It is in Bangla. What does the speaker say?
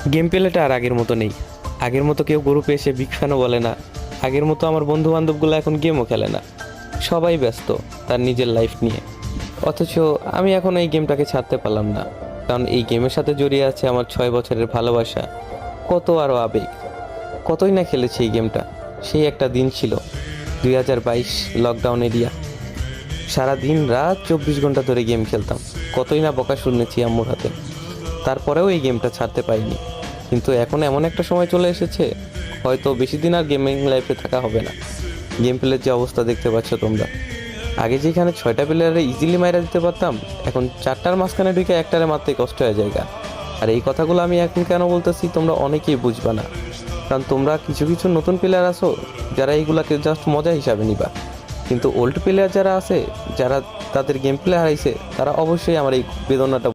গেম প্লেটা আর আগের মতো নেই। আগের মতো কেউ গ্রুপে এসে বিগ ফ্যানও বলে না। আগের মতো আমার বন্ধু বান্ধবগুলো এখন গেমও খেলে না। সবাই ব্যস্ত তার নিজের লাইফ নিয়ে। অথচ আমি এখন এই গেমটাকে ছাড়তে পারলাম না, কারণ এই গেমের সাথে জড়িয়ে আছে আমার 6 বছরের ভালোবাসা, কত আরও আবেগ। কতই না খেলেছি এই গেমটা। সেই একটা দিন ছিল 2022 লকডাউন এরিয়া। সারা দিন রাত 24 ঘন্টা ধরে গেম খেলতাম। কতই না বকা শুনেছি আম্মুর হাতে। তারপরেও এই গেমটা ছাড়তে পারিনি। কিন্তু এখন এমন একটা সময় চলে এসেছে, হয়তো বেশি দিন আর গেমিং লাইফে থাকা হবে না। গেম প্লের যে অবস্থা দেখতে পাচ্ছ তোমরা, আগে যেখানে 6টা প্লেয়ারে ইজিলি মাইরা দিতে পারতাম, এখন 4টার মাঝখানে ঢুকে একটারে মারতে কষ্ট হয়ে যায়। আর এই কথাগুলো আমি এখন কেন বলতেছি তোমরা অনেকেই বুঝবা না, কারণ তোমরা কিছু কিছু নতুন প্লেয়ার আছো যারা এইগুলাকে জাস্ট মজা হিসাবে নিবা। কিন্তু ওল্ড প্লেয়ার যারা আছে, যারা তাদের গেম প্লে হারাইছে, তারা অবশ্যই আমার এই বেদনাটা